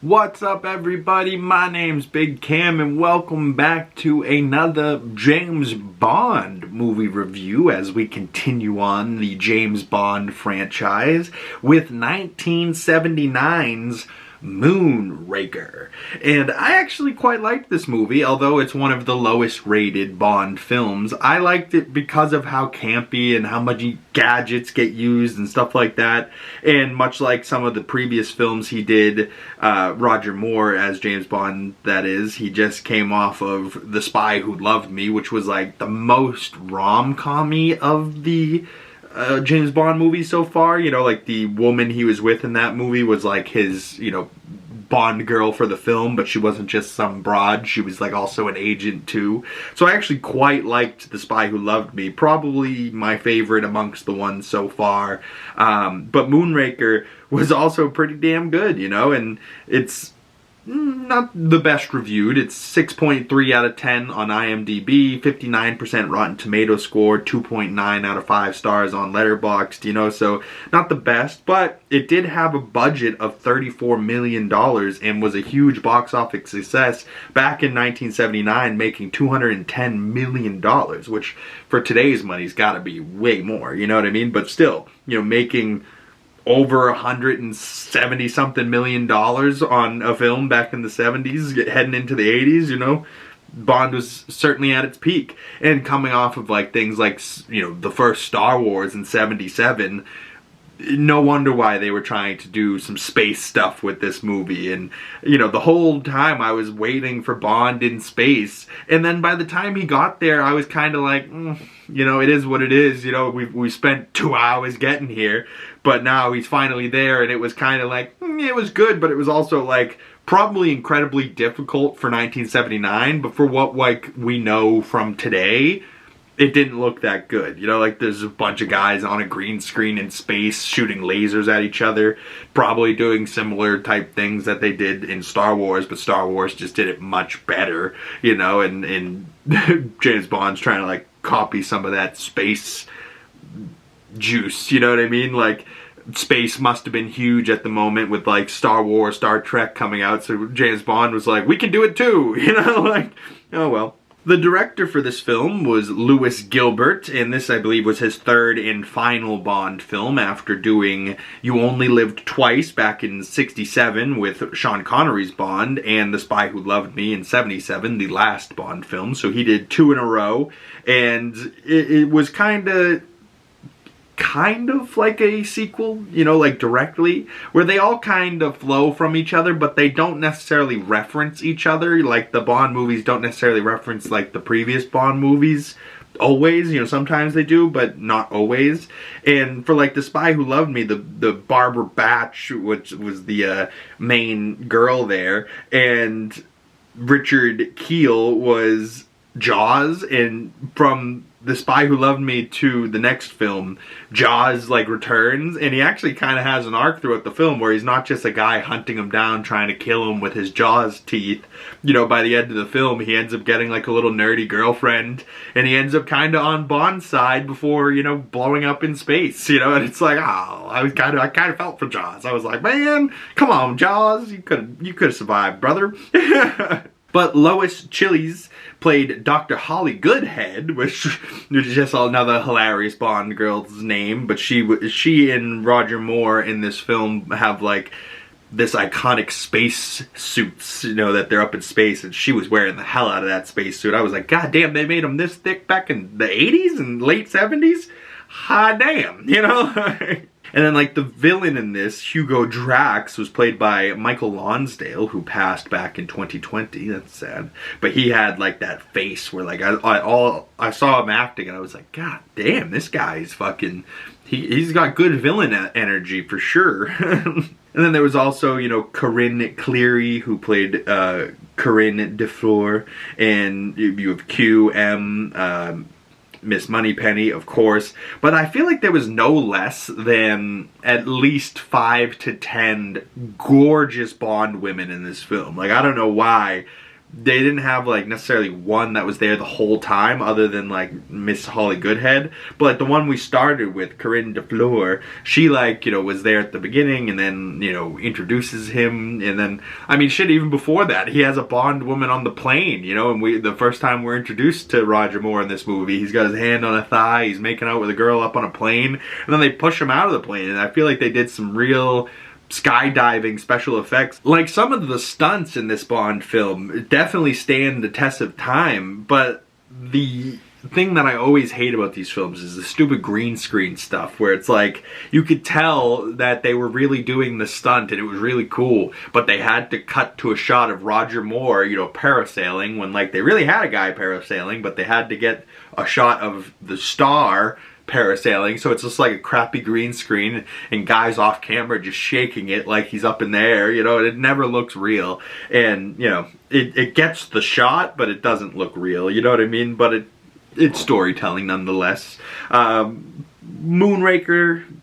What's up, everybody? My name's Big Cam and welcome back to another James Bond movie review as we continue on the James Bond franchise with 1979's Moonraker. And I actually quite liked this movie, although it's one of the lowest rated Bond films. I liked it because of how campy and how much gadgets get used and stuff like that. And much like some of the previous films he did, Roger Moore as James Bond, that is, he just came off of The Spy Who Loved Me, which was like the most rom-com-y of the James Bond movies so far. You know, like the woman he was with in that movie was like his, you know, Bond girl for the film, but she wasn't just some broad, she was like also an agent too. So I actually quite liked The Spy Who Loved Me, probably my favorite amongst the ones so far. But Moonraker was also pretty damn good, you know, and it's not the best reviewed. It's 6.3 out of 10 on IMDb, 59% Rotten Tomato score, 2.9 out of 5 stars on LETTERBOXD, you know, so not the best, but it did have a budget of $34 million and was a huge box office success back in 1979, making $210 million, which for today's money's gotta be way more, you know what I mean? But still, you know, making over 170 something million dollars on a film back in the 70s, heading into the 80s, you know, Bond was certainly at its peak. And coming off of like things like, you know, the first Star Wars in 77, no wonder why they were trying to do some space stuff with this movie. And, you know, the whole time I was waiting for Bond in space. And then by the time he got there, I was kind of like, you know, it is what it is. You know, we spent 2 hours getting here. But now he's finally there. And it was kind of like, it was good. But it was also like probably incredibly difficult for 1979. But for what like we know from today, it didn't look that good. You know, like there's a bunch of guys on a green screen in space shooting lasers at each other, probably doing similar type things that they did in Star Wars, but Star Wars just did it much better, you know, and James Bond's trying to like copy some of that space juice, you know what I mean? Like space must have been huge at the moment with like Star Wars, Star Trek coming out, so James Bond was like, we can do it too, you know, like, oh well. The director for this film was Louis Gilbert, and this, I believe, was his third and final Bond film after doing You Only Lived Twice back in '67 with Sean Connery's Bond, and The Spy Who Loved Me in '77, the last Bond film. So he did 2 in a row, and it was kind of like a sequel, you know, like directly, where they all kind of flow from each other, but they don't necessarily reference each other. Like the Bond movies don't necessarily reference like the previous Bond movies always, you know, sometimes they do, but not always. And for like The Spy Who Loved Me, the Barbara Batch, which was the main girl there, and Richard Kiel was Jaws, and from The Spy Who Loved Me to the next film, Jaws like returns, and he actually kind of has an arc throughout the film where he's not just a guy hunting him down trying to kill him with his Jaws teeth. You know, by the end of the film he ends up getting like a little nerdy girlfriend, and he ends up kind of on Bond's side before, you know, blowing up in space, you know. And it's like, oh, I kind of felt for Jaws. I was like, man, come on Jaws, you could have survived, brother. But Lois Chiles played Dr. Holly Goodhead, which is just another hilarious Bond girl's name. But she and Roger Moore in this film have like this iconic space suits, you know, that they're up in space, and she was wearing the hell out of that space suit. I was like, God damn, they made them this thick back in the 80s and late 70s? Hot damn, you know? And then, like, the villain in this, Hugo Drax, was played by Michael Lonsdale, who passed back in 2020. That's sad. But he had, like, that face where, like, I saw him acting, and I was like, God damn, this guy's fucking... He's got good villain energy, for sure. And then there was also, you know, Corinne Clery, who played Corinne DUFOUR. And you have QM... Miss Moneypenny, of course, but I feel like there was no less than at least 5 to 10 gorgeous Bond women in this film. Like, I don't know why they didn't have like necessarily one that was there the whole time other than like Miss Holly Goodhead, but like the one we started with, Corinne DUFOUR, she like, you know, was there at the beginning and then, you know, introduces him, and then, I mean, shit, even before that, he has a Bond woman on the plane, you know, and the first time we're introduced to Roger Moore in this movie, he's got his hand on a thigh, he's making out with a girl up on a plane, and then they push him out of the plane, and I feel like they did some real skydiving special effects. Like, some of the stunts in this Bond film definitely stand the test of time, but the thing that I always hate about these films is the stupid green screen stuff, where it's like, you could tell that they were really doing the stunt and it was really cool, but they had to cut to a shot of Roger Moore, you know, parasailing, when like they really had a guy parasailing, but they had to get a shot of the star parasailing, so it's just like a crappy green screen and guys off camera just shaking it like he's up in the air, you know, and it never looks real. And, you know, it gets the shot, but it doesn't look real, you know what I mean? But it's storytelling nonetheless. Moonraker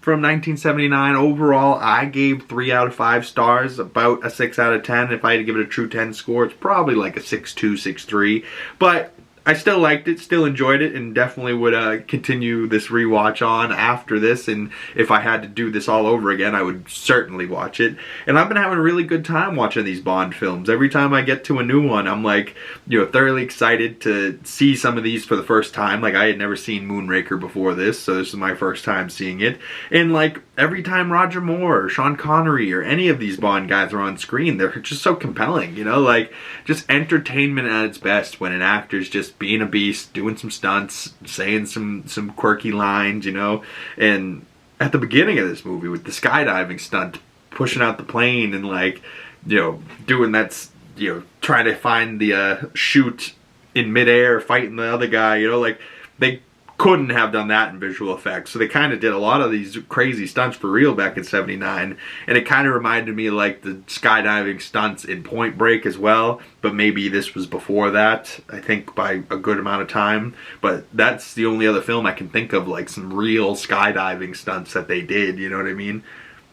from 1979, overall I gave 3 out of 5 stars, about a 6 out of 10. If I had to give it a true 10 score, it's probably like a 6.2, 6.3, but I still liked it, still enjoyed it, and definitely would continue this rewatch on after this, and if I had to do this all over again, I would certainly watch it. And I've been having a really good time watching these Bond films. Every time I get to a new one, I'm like, you know, thoroughly excited to see some of these for the first time. Like, I had never seen Moonraker before this, so this is my first time seeing it. And like, every time Roger Moore or Sean Connery or any of these Bond guys are on screen, they're just so compelling, you know, like, just entertainment at its best when an actor's just being a beast, doing some stunts, saying some quirky lines, you know. And at the beginning of this movie with the skydiving stunt, pushing out the plane and like, you know, doing that, you know, trying to find the chute in midair, fighting the other guy, you know, like, they couldn't have done that in visual effects. So they kind of did a lot of these crazy stunts for real back in '79, and it kind of reminded me of like the skydiving stunts in Point Break as well, but maybe this was before that, I think, by a good amount of time. But that's the only other film I can think of like some real skydiving stunts that they did, you know what I mean?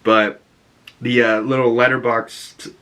But the little Letterboxd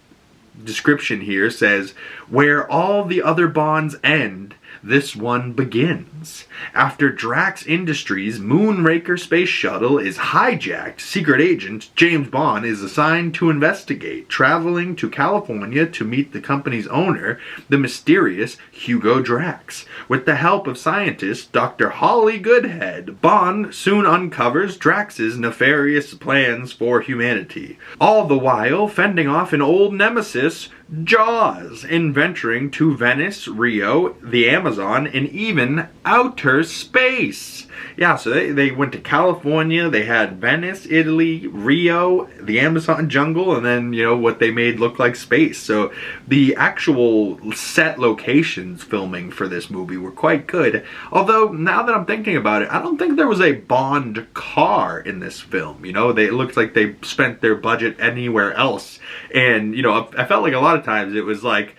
description here says, "Where all the other Bonds end, this one begins. After Drax Industries' Moonraker space shuttle is hijacked, secret agent James Bond is assigned to investigate, traveling to California to meet the company's owner, the mysterious Hugo Drax. With the help of scientist Dr. Holly Goodhead, Bond soon uncovers Drax's nefarious plans for humanity, all the while fending off an old nemesis, Jaws, in venturing to Venice, Rio, the Amazon, and even outer space." Yeah, so they went to California, they had Venice, Italy, Rio, the Amazon jungle, and then, you know, what they made look like space. So the actual set locations filming for this movie were quite good. Although, now that I'm thinking about it, I don't think there was a Bond car in this film. You know, it looked like they spent their budget anywhere else. And, you know, I felt like a lot of times it was like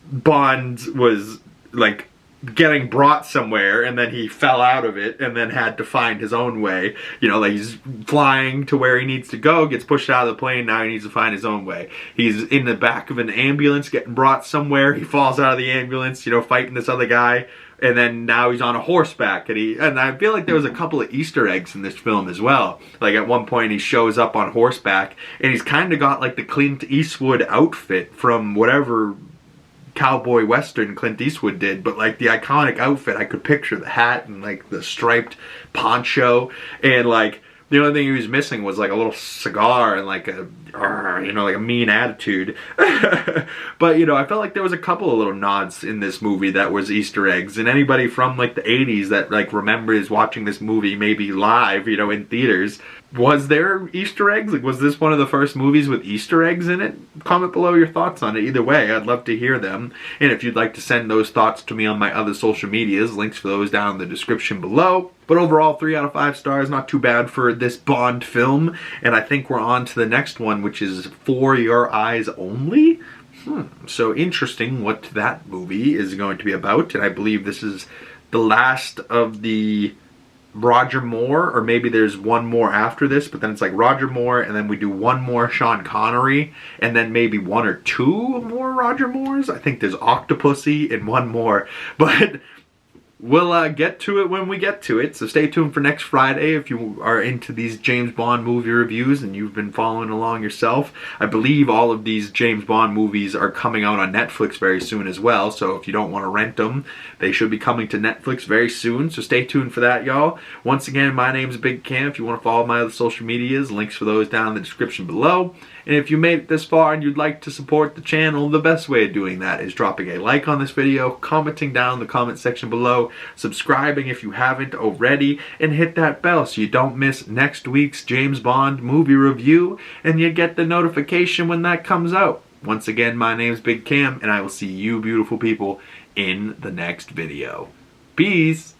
Bond was like getting brought somewhere and then he fell out of it and then had to find his own way. You know, like he's flying to where he needs to go, gets pushed out of the plane, now he needs to find his own way. He's in the back of an ambulance getting brought somewhere, he falls out of the ambulance, you know, fighting this other guy, and then now he's on a horseback, and I feel like there was a couple of Easter eggs in this film as well. Like at one point he shows up on horseback and he's kind of got like the Clint Eastwood outfit from whatever cowboy western Clint Eastwood did, but like the iconic outfit, I could picture the hat and like the striped poncho, and like the only thing he was missing was like a little cigar and like a, you know, like a mean attitude. But, you know, I felt like there was a couple of little nods in this movie that was Easter eggs, and anybody from like the 80s that like remembers watching this movie maybe live, you know, in theaters, was there Easter eggs? Like, was this one of the first movies with Easter eggs in it? Comment below your thoughts on it. Either way, I'd love to hear them. And if you'd like to send those thoughts to me on my other social medias, links for those down in the description below. But overall, 3 out of 5 stars, not too bad for this Bond film. And I think we're on to the next one, which is For Your Eyes Only. So interesting what that movie is going to be about. And I believe this is the last of the Roger Moore, or maybe there's one more after this, but then it's like Roger Moore, and then we do one more Sean Connery, and then maybe one or two more Roger Moores. I think there's Octopussy and one more, but we'll get to it when we get to it, so stay tuned for next Friday if you are into these James Bond movie reviews and you've been following along yourself. I believe all of these James Bond movies are coming out on Netflix very soon as well, so if you don't want to rent them, they should be coming to Netflix very soon, so stay tuned for that, y'all. Once again, my name's Bigg Cam. If you want to follow my other social medias, links for those down in the description below. And if you made it this far and you'd like to support the channel, the best way of doing that is dropping a like on this video, commenting down in the comment section below, subscribing if you haven't already, and hit that bell so you don't miss next week's James Bond movie review, and you get the notification when that comes out. Once again, my name's Bigg Cam, and I will see you beautiful people in the next video. Peace!